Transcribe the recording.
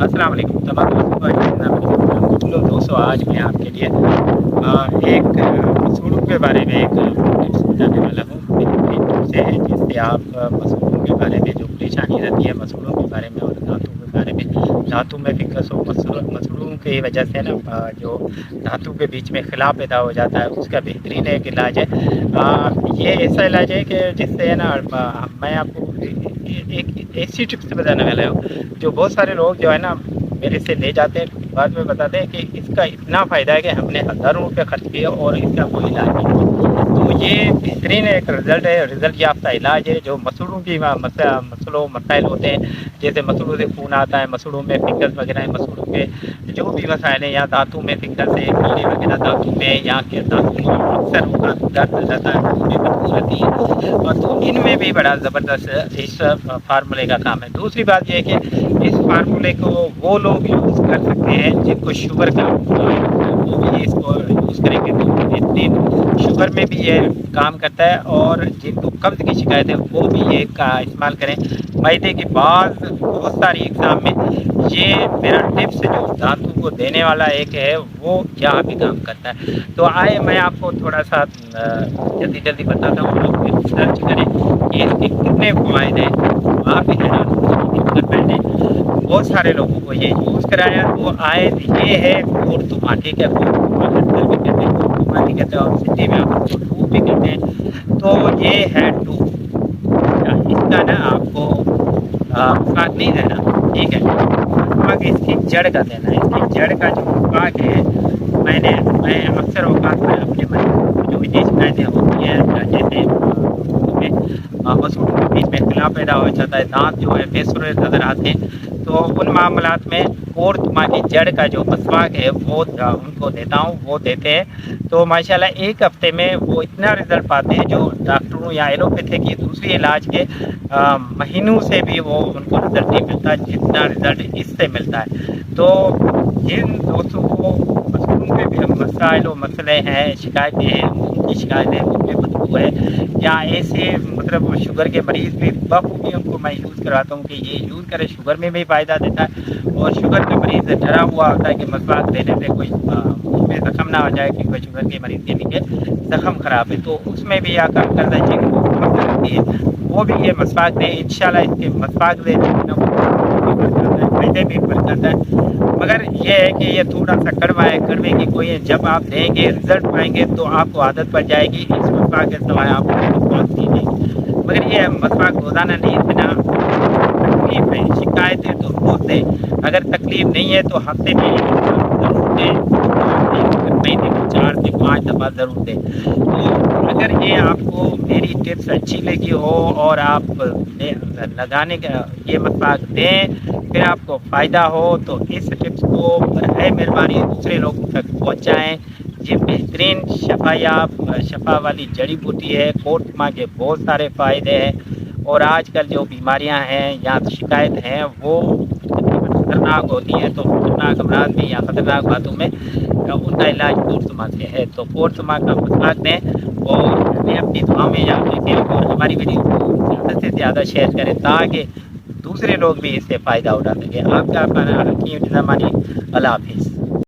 السلام علیکم تمام دوستوں، آج میں آپ کے لیے ایک مسوڑوں کے بارے میں ایک سمجھانے والا ہوں سے جس سے آپ مسوڑوں کے بارے میں جو پریشانی رہتی ہے مسوڑوں کے بارے میں اور دھاتوں کے بارے میں، دھاتوں میں فکس ہو مسوڑوں کی وجہ سے نا جو دھاتوں کے بیچ میں خلا پیدا ہو جاتا ہے، اس کا بہترین ایک علاج ہے۔ یہ ایسا علاج ہے کہ جس سے نا میں آپ کو ایک ایسی ٹپس بتانے والا ہوں جو بہت سارے لوگ جو ہے نا میرے سے لے جاتے ہیں، بعد میں بتاتے ہیں کہ اس کا اتنا فائدہ ہے کہ ہم نے ہزاروں روپے خرچ کیے اور اس کا کوئی علاج نہیں ہوا۔ تو یہ بہترین ایک رزلٹ یافتہ علاج ہے جو مسوڑوں کی مسئلوں مسائل ہوتے ہیں، جیسے مسوڑوں سے خون آتا ہے، مسوڑوں میں فنگس وغیرہ ہے، مسوڑوں کے جو بھی مسائل ہیں یا دانتوں میں فنگس ہے، کیڑے وغیرہ دانتوں میں یا کہ دانتوں میں اکثر درد مل جاتا ہے، بھی بدبو رہتی ہے، اور تو ان میں بھی بڑا زبردست اس فارمولے کا کام ہے۔ دوسری بات یہ ہے کہ اس فارمولے کو وہ لوگ یوز کر سکتے ہیں جن کو شوگر کا وہ بھی اس کو یوز کریں گے تو بہترین شوگر میں بھی یہ کام کرتا ہے، اور جن کو قبض کی شکایت ہے وہ بھی یہ کا استعمال کریں۔ معدے کے بعض بہت ساری اقسام میں یہ میرا ٹپس جو دانتوں کو دینے والا ایک ہے وہ یہاں بھی کام کرتا ہے۔ تو آئے میں آپ کو تھوڑا سا جلدی بتاتا ہوں، آپ سرچ کریں کہ اس کے کتنے فوائد ہیں، آپ بھی بیٹھے بہت سارے لوگوں کو یہ یوز کرایا تو آئے یہ ہے کورتما، ٹھیک ہے، کورتما بھی کہتے ہیں، کورتما بھی کہتے ہیں، اور سندھی میں آپ کو ٹوب بھی کہتے ہیں۔ تو یہ ہے ٹوب، اس کا نا آپ کو مسواک نہیں دینا، ٹھیک ہے، مسواک اس کی جڑ کا دینا ہے۔ اس کی جڑ کا جو مسواک ہے میں اکثر اوقات میں اپنے جو بھی شکایتیں ہوتی ہیں جیسے مسوڑوں کے بیچ میں خلا پیدا ہو جاتا ہے، دانت جو ہے فیسورے نظر آتے ہیں، تو ان معاملات میں کورتما کی جڑ کا جو مسواک ہے وہ ان کو دیتا ہوں، وہ دیتے ہیں تو ماشاءاللہ ایک ہفتے میں وہ اتنا رزلٹ پاتے ہیں جو ڈاکٹروں یا ایلوپیتھک کی دوسری علاج کے مہینوں سے بھی وہ ان کو رزلٹ نہیں ملتا جتنا رزلٹ اس سے ملتا ہے۔ تو جن دوستوں کو مسوڑوں کے بھی مسائل و مسئلے ہیں، شکایتیں ہیں، ان کی شکایتیں ان میں بدبو ہے یا ایسے مطلب شوگر کے مریض بھی بخوبی ان کو میں یوز کراتا ہوں کہ یہ یوز کرے، شوگر میں بھی فائدہ دیتا ہے، اور شوگر کا مریض ڈرا ہوا ہوتا ہے کہ مسواک دینے سے کوئی منہ میں زخم نہ ہو جائے کیونکہ شوگر کے مریض کے لیے زخم خراب ہے، تو اس میں بھی کام کرتا ہے ہے وہ بھی یہ مسواک دیں انشاءاللہ۔ اس کے مسواک دیں فائدے بھی کرتا ہے، مگر یہ ہے کہ یہ تھوڑا سا کڑوا ہے، کڑوے کی کوئی ہے، جب آپ دیں گے رزلٹ پائیں گے تو آپ کو عادت پڑ جائے گی اس مسواک کے سوائے آپ کو مسواک دیجیے، مگر یہ مسواک روزانہ نہیں دینا۔ تکلیف ہے، شکایت ہے تو روز دیں، اگر تکلیف نہیں ہے تو ہفتے میں ضرور دیں، مہینے میں 4 سے 5 دفعہ ضرور دیں۔ تو اگر یہ آپ کو میری ٹپس اچھی لگی ہو اور آپ لگانے کا یہ مسواک دیں پھر آپ کو فائدہ ہو تو اس ٹپس کو برائے مہربانی دوسرے لوگوں تک پہنچائیں۔ یہ بہترین شفا والی جڑی بوٹی ہے، کورتما کے بہت سارے فائدے ہیں، اور آج کل جو بیماریاں ہیں یا شکایت ہیں وہ خطرناک ہوتی ہیں، تو خطرناک امراض میں یا خطرناک باتوں میں ان کا علاج کورتما سے ہے، تو کورتما کا مسواک دیں اور ہمیں اپنی دعا میں یاد رکھیں اور ہماری ویڈیو کو زیادہ سے زیادہ شیئر کریں تاکہ دوسرے لوگ بھی اس سے فائدہ اٹھا سکیں۔ آپ کا اپنا حکیم نظامانی، اللہ حافظ۔